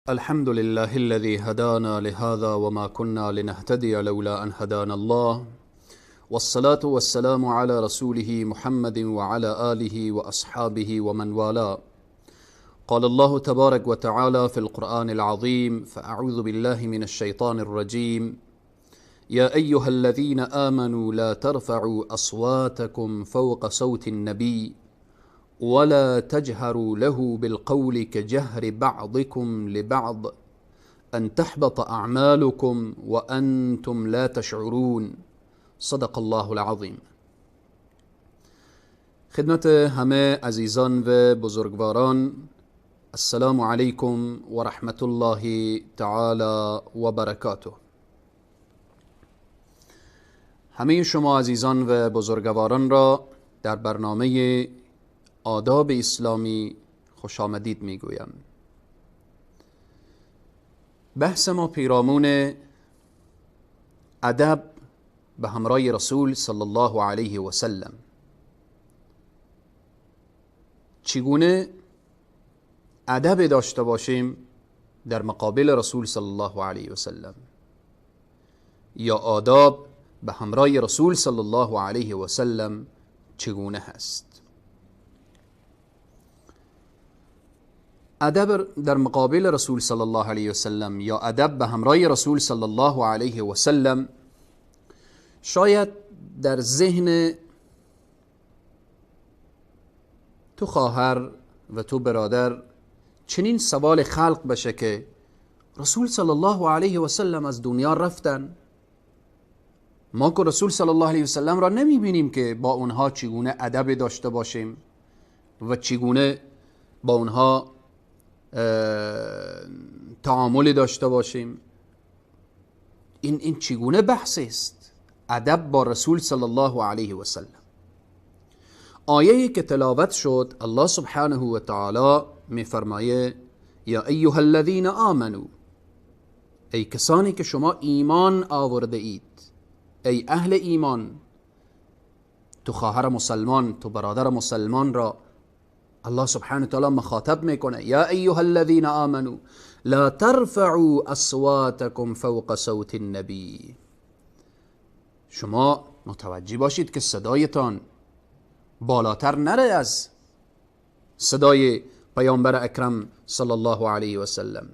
الحمد لله الذي هدانا لهذا وما كنا لنهتدي لولا أن هدانا الله، والصلاة والسلام على رسوله محمد وعلى آله وأصحابه ومن والاه. قال الله تبارك وتعالى في القرآن العظيم: فأعوذ بالله من الشيطان الرجيم. يا أيها الذين آمنوا لا ترفعوا أصواتكم فوق صوت النبي ولا تجهروا له بالقول كجهر بعضكم لبعض أن تحبط أعمالكم وأنتم لا تشعرون. صدق الله العظیم. خدمت همه عزیزان و بزرگواران، السلام علیکم و رحمت الله تعالی و برکاته. همه شما عزیزان و بزرگواران را در برنامه آداب اسلامی خوش آمدید میگویم. بحث ما پیرامون ادب به همراه رسول صلی الله علیه و سلم. چگونه ادب داشته باشیم در مقابل رسول صلی الله علیه و سلم، یا آداب به همراه رسول صلی الله علیه و سلم چگونه هست؟ ادب در مقابل رسول صلی الله علیه و سلم یا ادب به همراه رسول صلی الله علیه و سلم شاید در ذهن تو خواهر و تو برادر چنین سوال خلق بشه که رسول صلی الله علیه و سلم از دنیا رفتن، ما که رسول صلی الله علیه و سلم را نمیبینیم که با اونها چگونه ادب داشته باشیم و چگونه با اونها تعامل داشته باشیم. این چگونه بحث است؟ ادب با رسول صلی الله علیه و سلم. آیه‌ای که تلاوت شد، الله سبحانه و تعالی میفرمایه: یا ایها الذین آمنو، ای کسانی که شما ایمان آورده اید، ای اهل ایمان. تو خواهر مسلمان، تو برادر مسلمان را الله سبحانه و تعالی مخاطب میکنه: یا ایها الذین آمنو لا ترفعوا اصواتکم فوق صوت النبی. شما متوجه باشید که صدایتان بالاتر نره از صدای پیامبر اکرم صلی الله علیه و سلم.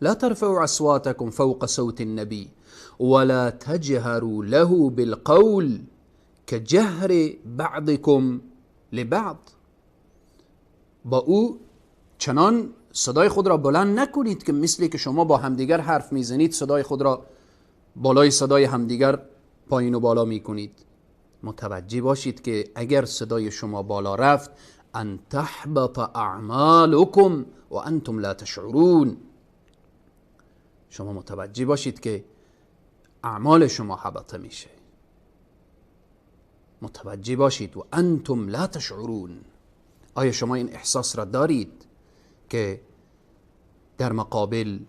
لا ترفعوا اصواتکم فوق صوت النبی ولا تجهروا له بالقول كجهر بعضكم لبعض. با او چنان صدای خود را بلند نکنید که مثلی که شما با همدیگر حرف میزنید صدای خود را بالای صدای همدیگر پایین و بالا میکنید. متوجه باشید که اگر صدای شما بالا رفت، ان تحبط اعمالکم و انتم لا تشعرون. شما متوجه باشید که اعمال شما حبط میشه. متوجه باشید و انتم لا تشعرون. آیا شما این احساس را دارید که در مقابل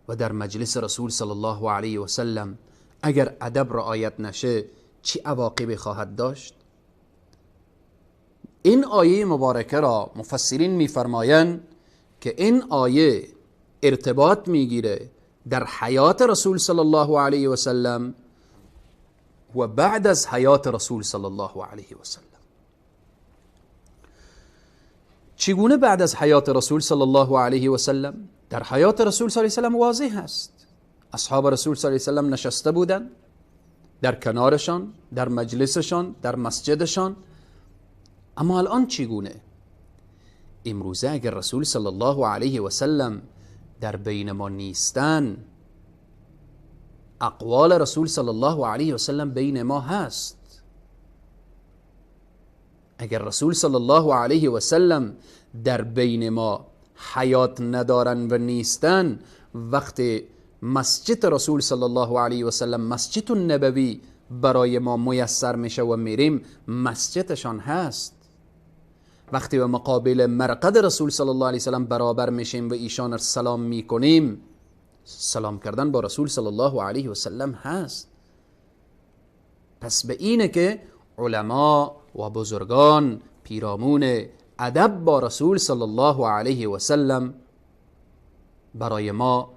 و در مجلس رسول صلی الله علیه و سلم اگر ادب رعایت نشه چی عواقبی خواهد داشت؟ این آیه مبارکه را مفسرین میفرمایند که این آیه ارتباط میگیره در حیات رسول صلی الله علیه و سلم و بعد از حیات رسول صلی الله علیه و سلم. چگونه بعد از حیات رسول صلی الله علیه و سلم؟ در حیات رسول صلی الله علیه و سلم واضح است. اصحاب رسول صلی الله علیه و سلم نشسته بودند در کنارشان، در مجلسشان، در مسجدشان. اما الان چگونه؟ امروزه اگر رسول صلی الله علیه و سلم در بین ما نیستن، اقوال رسول صلی الله علیه و سلم بین ما هست. اگر رسول صلی الله علیه و سلم در بین ما حیات ندارن و نیستن، وقت مسجد رسول صلی الله علیه و سلم، مسجد النبوی برای ما میسر میشه و میریم، مسجدشان هست. وقتی به مقابل مرقد رسول صلی الله علیه و سلم برابر میشیم و ایشان را سلام میکنیم، سلام کردن با رسول صلی الله علیه و سلم هست. پس به اینه که علما و بزرگان پیرامون ادب با رسول صلی الله علیه و سلم برای ما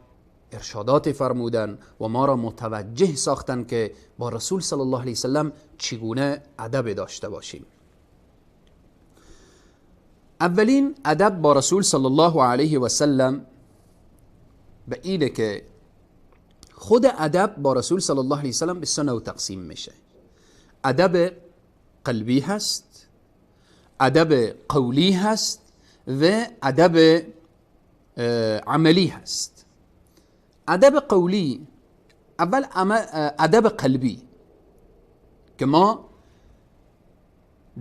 ارشادات فرمودن و ما را متوجه ساختن که با رسول صلی الله علیه وسلم چگونه ادب داشته باشیم. اولین ادب با رسول صلی الله علیه وسلم به اینه که خود ادب با رسول صلی الله علیه وسلم به سه نوع تقسیم میشه. ادب قلبی هست، ادب قولی هست و ادب عملی هست. ادب قولی، اول ادب قلبی که ما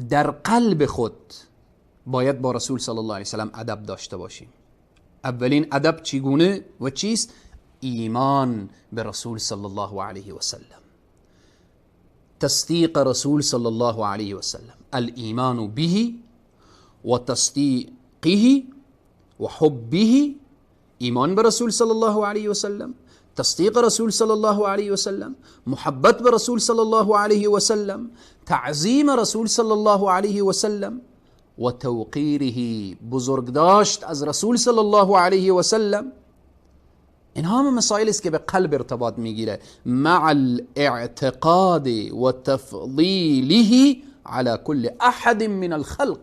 در قلب خود باید با رسول صلی الله علیه وسلم ادب داشته باشیم. اولین ادب چگونه و چیست؟ ایمان به رسول صلی الله علیه وسلم، تصدیق رسول صلی الله علیه وسلم، الایمان به و تصدیقه و حبه. ایمان به رسول صلی الله علیه وسلم، تصدیق رسول صلی الله علیه وسلم، محبت به رسول صلی الله علیه وسلم، تعظیم رسول صلی الله علیه وسلم و توقیره، بزرگداشت از رسول صلی الله علیه وسلم. این همه مسائل است که به قلب ارتباط میگیره، مع الاعتقاد و تفضیله على كل احد من الخلق.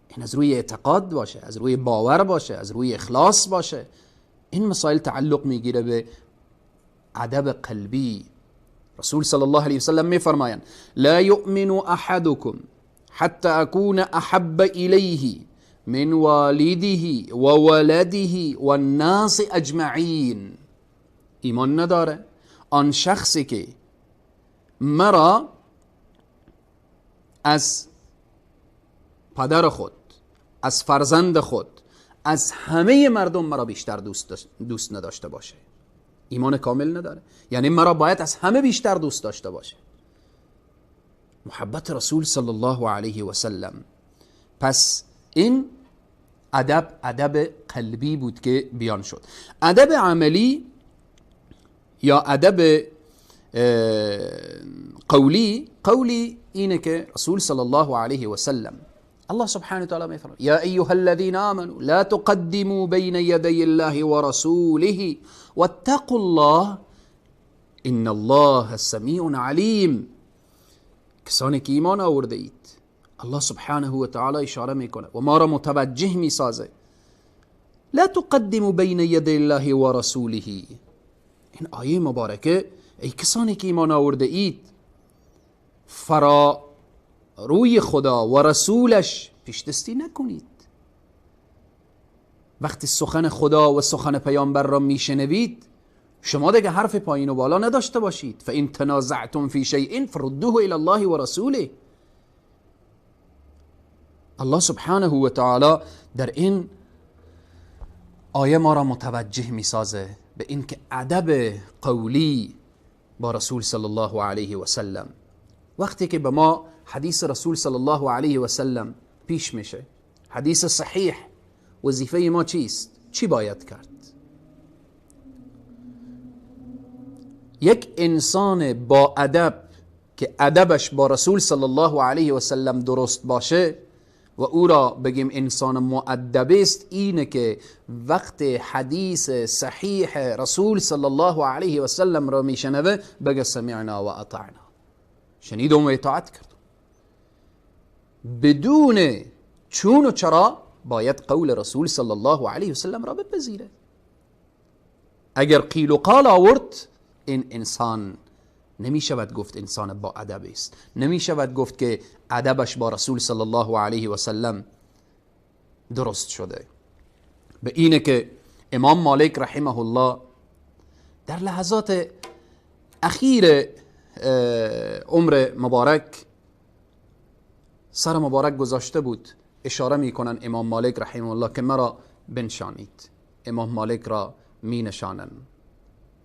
این از روی اعتقاد باشه، از روی باور باشه، از روی اخلاص باشه. این مسائل تعلق میگیره به ادب قلبی. رسول صلی الله علیه وسلم میفرمایند لا یؤمن احدکم حتی اکون احب الیه من والده و ولده و الناس اجمعین. ایمان نداره آن شخصی که مرا از پدر خود، از فرزند خود، از همه مردم مرا بیشتر دوست نداشته باشه. ایمان کامل نداره، یعنی مرا باید از همه بیشتر دوست داشته باشه. محبت رسول صلی الله علیه و سلم. پس این ادب قلبی بود که بیان شد. ادب عملی یا ادب قولی اینه که رسول صلی الله علیه و سلم، الله سبحانه وتعالى میفرماید یا ایها الذین آمنوا لا تقدموا بین یدی الله ورسوله واتقوا الله ان الله سمیع علیم. کسانی که ایمان آورده اید، الله سبحانه و تعالی اشاره میکنه و ما را متوجه میسازه، لا تقدموا بین یدی الله و رسوله. این آیه مبارکه ای کسانی که ایمان آورده اید، فرا روی خدا و رسولش پیشدستی نکنید. وقتی سخن خدا و سخن پیامبر را میشنوید، شما دیگه حرف پایین و بالا نداشته باشید. فإن تنازعتم فی شیء فردوه الی الله و رسوله. الله سبحانه و تعالی در این آیه ما را متوجه میسازه به این که ادب قولی با رسول صلی الله علیه و سلم، وقتی که به ما حدیث رسول صلی الله علیه و سلم پیش میشه، حدیث صحیح، وظیفه ما چیست؟ چی باید کرد؟ یک انسان با ادب که ادبش با رسول صلی الله علیه و سلم درست باشه و او را بگیم انسان مؤدب است، اینه که وقت حدیث صحیح رسول صلی الله علیه و سلم را میشنوه بگه سمعنا و اطعنا، شنیدم و اطاعت کردم، بدون چون و چرا باید قول رسول صلی الله علیه و سلم را بپذیره. اگر قیل و قال آورد، این انسان نمی شود گفت انسان با ادب است، نمی شود گفت که ادبش با رسول صلی الله علیه و سلم درست شده. به اینه که امام مالک رحمه الله در لحظات اخیر عمر مبارک سر مبارک گذاشته بود، اشاره میکنن امام مالک رحمه الله که مرا بنشانید. امام مالک را می نشانن.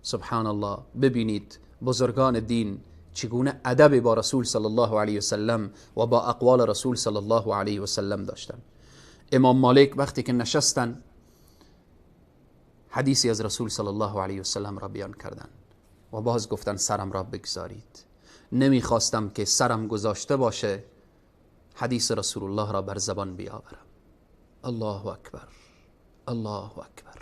سبحان الله، ببینید بزرگان دین چگونه ادب با رسول صلی الله علیه و سلم و با اقوال رسول صلی الله علیه و سلم داشتن. امام مالک وقتی که نشستن، حدیثی از رسول صلی الله علیه و سلم را بیان کردن و باز گفتن سرم را بگذارید. نمیخواستم که سرم گذاشته باشه حدیث رسول الله را بر زبان بیاورم. الله اکبر، الله اکبر.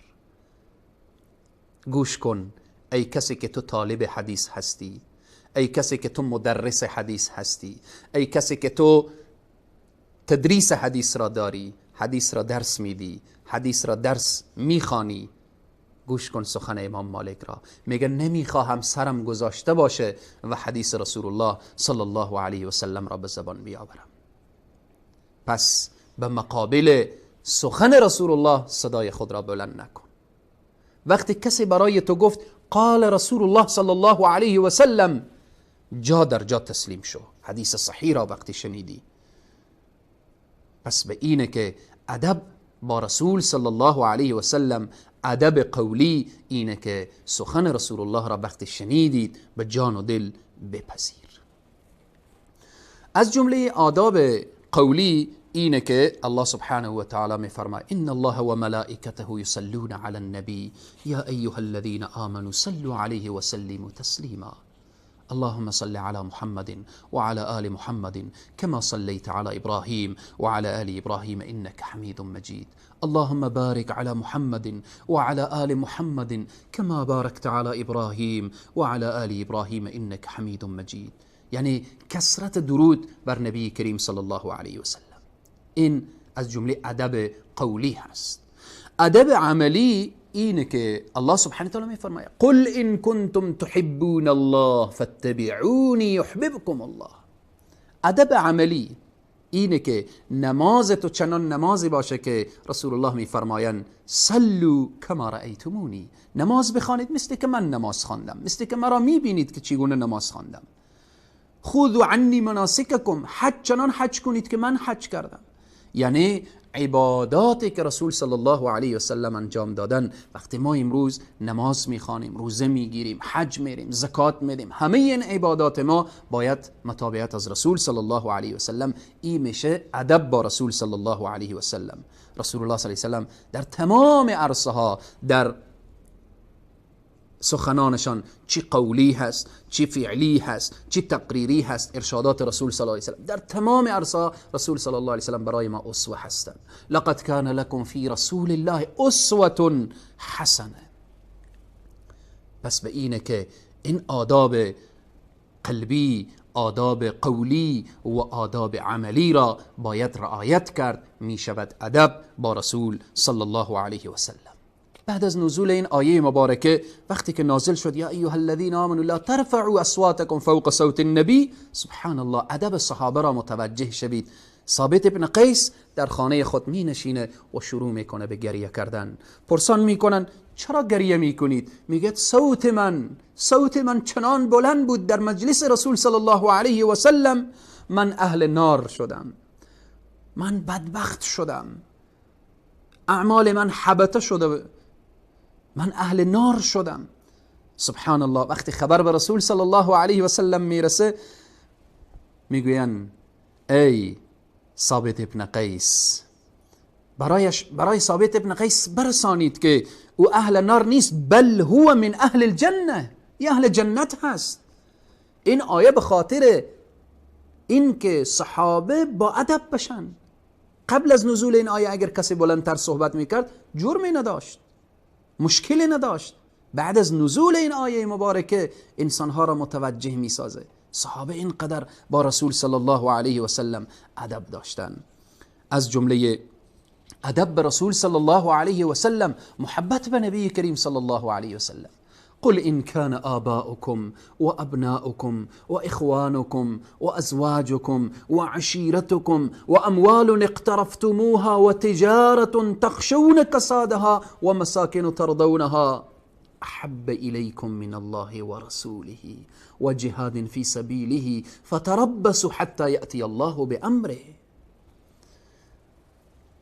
گوش کن ای کسی که تو طالب حدیث هستی، ای کسی که تو مدرس حدیث هستی، ای کسی که تو تدریس حدیث را داری، حدیث را درس میدی، حدیث را درس میخوانی، گوش کن سخن امام مالک را. میگه نمیخواهم سرم گذاشته باشه و حدیث رسول الله صلی الله علیه و سلم را به زبان بیاورم. پس به مقابل سخن رسول الله صدای خود را بلند نکن. وقتی کسی برای تو گفت قال رسول الله صلی الله علیه و سلم، جا در جا تسلیم شو. حدیث صحیح را وقتی شنیدی، پس به اینه که ادب با رسول صلی الله علیه و سلم، ادب قولی اینه که سخن رسول الله را وقتی شنیدید به جان و دل بپذیر. از جمله آداب قولی اینه که الله سبحانه و تعالی میفرماید ان الله و ملائکته یصلون علی النبی یا ایها الذین آمنوا صلوا علیه و سلموا تسلیما. اللهم صل على محمد وعلى آل محمد كما صليت على إبراهيم وعلى آل إبراهيم إنك حميد مجيد. اللهم بارك على محمد وعلى آل محمد كما باركت على إبراهيم وعلى آل إبراهيم إنك حميد مجيد. یعنی کثرت درود بر نبی کریم صلی الله علیه و سلم، این از جمله ادب قولی هست. ادب عملی اینه که الله سبحانه و تعالی میفرماید قل ان کنتم تحبون الله فاتبعونی یحببکم الله. ادب عملی اینه که نماز تو چنان نمازی باشه که رسول الله میفرمایند صلوا کما رأیتمونی، نماز بخوانید مثل که من نماز خواندم، مثل که مرا میبینید که چگونه نماز خواندم. خذوا عنی مناسککم، حج چنان حج کنید که من حج کردم. یعنی عباداتی که رسول صلی الله علیه و سلم انجام دادن، وقتی ما امروز نماز میخوانیم، روزه میگیریم، حج میریم، زکات میدیم، همه این عبادات ما باید متابعت از رسول صلی الله علیه و سلم. این میشه ادب با رسول صلی الله علیه و سلم. رسول الله صلی الله علیه و سلم در تمام عرصه ها، در سخنانشان چی قولی هست، چی فعلی هست، چی تقریری هست، ارشادات رسول صلی الله علیه و سلم در تمام عرصه رسول صلی الله علیه و سلم برای ما اسوه هستند. لقد کان لکم فی رسول الله اسوه حسنه. پس به اینه که این آداب قلبی، آداب قولی و آداب عملی را باید رعایت کرد، می شود ادب با رسول صلی الله علیه و سلم. بعد از نزول این آیه مبارکه، وقتی که نازل شد یا ایها الذین آمنوا لا ترفعوا اصواتکم فوق صوت النبی، سبحان الله، ادب صحابه را متوجه شوید. ثابت ابن قیس در خانه خود می نشینه و شروع میکنه به گریه کردن. پرسان میکنن چرا گریه میکنید؟ میگه صوت من چنان بلند بود در مجلس رسول صلی الله علیه و سلم، من اهل نار شدم، من بدبخت شدم، اعمال من حبطه شده، من اهل نار شدم. سبحان الله. وقتی خبر به رسول صلی الله علیه و سلم میرسه، میگوین ای ثابت ابن قیس، برای ثابت ابن قیس برسانید که او اهل نار نیست، بل هو من اهل الجنه، ای اهل جنت هست. این آیه به خاطر این که صحابه با ادب بشن. قبل از نزول این آیه اگر کسی بلندتر صحبت میکرد جرمی نداشت، مشکلی نداشت. بعد از نزول این آیه مبارکه انسانها را متوجه میسازه. صحابه اینقدر با رسول صلی الله علیه و سلم ادب داشتن. از جمله ادب به رسول صلی الله علیه و سلم محبت به نبی کریم صلی الله علیه و سلم. قل إن كان آباؤكم وأبناؤكم وإخوانكم وأزواجكم وعشيرتكم وأموال اقترفتموها وتجارة تخشون كسادها ومساكن ترضونها أحب إليكم من الله ورسوله وجهاد في سبيله فتربصوا حتى يأتي الله بأمره.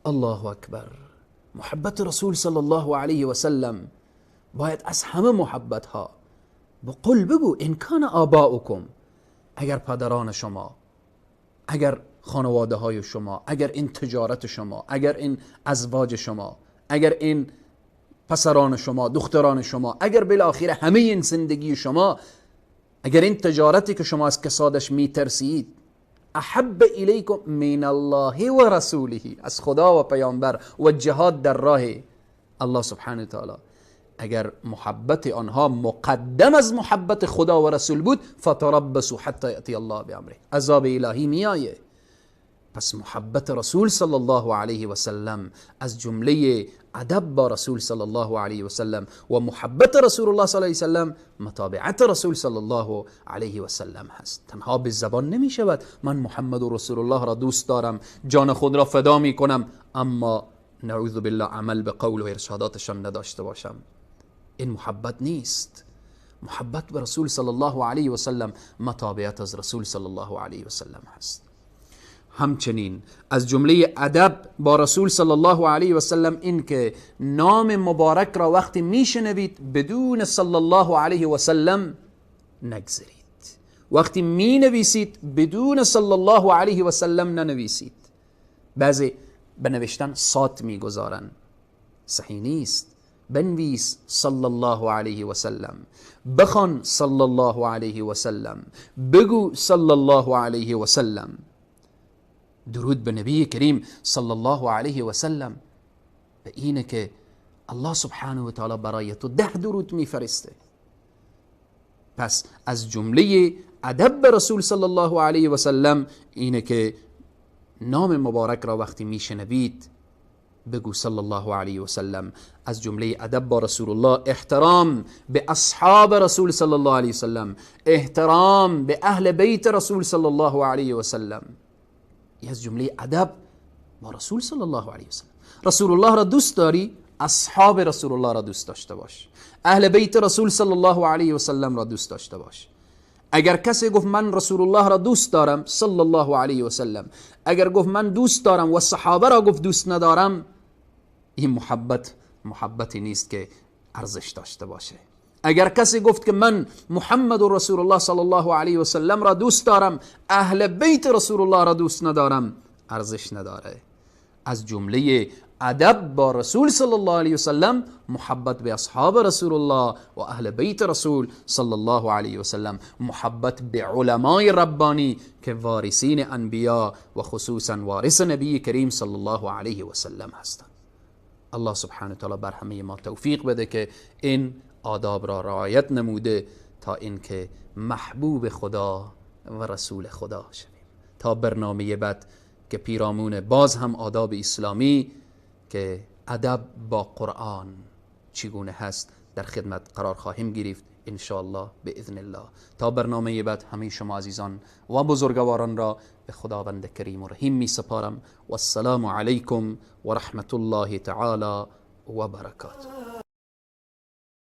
الله أكبر. محبت رسول صلی الله علیه و سلم باید از همه محبت ها. قل بگو ان کان آباؤکم، اگر پدران شما، اگر خانواده های شما، اگر این تجارت شما، اگر این ازواج شما، اگر این پسران شما، دختران شما، اگر بالاخره همه این زندگی شما، اگر این تجارتی که شما از کسادش میترسید، احب الیکم من الله و رسوله، از خدا و پیامبر و جهاد در راه الله سبحانه تعالی اگر محبت آنها مقدم از محبت خدا و رسول بود، فتربصوا حتی یأتی الله بامره، عذاب الهی میآیه. پس محبت رسول صلی الله علیه و سلم از جمله ادب با رسول صلی الله علیه و سلم و محبت رسول الله صلی الله علیه و سلم متابعت رسول صلی الله علیه و سلم هست. تنها به زبان نمی شود من محمد و رسول الله را دوست دارم، جان خود را فدا می کنم، اما نعوذ بالله عمل به قول و ارشاداتشان نداشته باشم. این محبت نیست. محبت به رسول صلی الله علیه و سلم متابعت از رسول صلی الله علیه و سلم هست. همچنین از جمله ادب با رسول صلی الله علیه و سلم این که نام مبارک را وقتی میشنوید بدون صلی الله علیه و سلم نگذرید. وقتی می نویسید بدون صلی الله علیه و سلم ننویسید. بعضی به نوشتن صاد میگذارن، صحیح نیست. بنویس صلی الله علیه و سلم، بخوان صلی الله علیه و سلم، بگو صلی الله علیه و سلم. درود به نبی کریم صلی الله علیه و سلم به اینه که الله سبحانه و تعالی برای تو 10 درود میفرسته. پس از جمله ادب به رسول صلی الله علیه و سلم اینه که نام مبارک را وقتی میشنوید بگو صلی الله علیه و سلم. از جمله ادب با رسول الله احترام به اصحاب رسول صلی الله علیه و سلم، احترام به اهل بیت رسول صلی الله علیه و سلم. از جمله ادب با رسول صلی الله علیه و سلم. رسول الله را دوست داری، اصحاب رسول الله را دوست داشته باش، اهل بیت رسول صلی الله علیه و سلم را دوست داشته باش. اگر کسی گفت من رسول الله را دوست دارم صلی الله علیه و سلم، اگر گفت من دوست دارم و صحابه را گفت دوست ندارم، این محبتی نیست که ارزش داشته باشه. اگر کسی گفت که من محمد و رسول الله صلی الله علیه و سلم را دوست دارم، اهل بیت رسول الله را دوست ندارم، ارزش نداره. از جمله ادب با رسول صلی الله علیه و سلم محبت به اصحاب رسول الله و اهل بیت رسول صلی الله علیه و سلم، محبت به علمای ربانی که وارثین انبیا و خصوصا وارث نبی کریم صلی الله علیه و سلم هستند. الله سبحانه و تعالی بر همه ما توفیق بده که این آداب را رعایت نموده تا اینکه محبوب خدا و رسول خدا شویم. تا برنامه بعد که پیرامون باز هم آداب اسلامی که ادب با قرآن چگونه هست در خدمت قرار خواهیم گرفت ان شاء الله باذن الله. تا برنامه بعد همه شما عزیزان و بزرگواران را به خداوند کریم و رحیم می سپارم و السلام علیکم و رحمت الله تعالی و برکاته.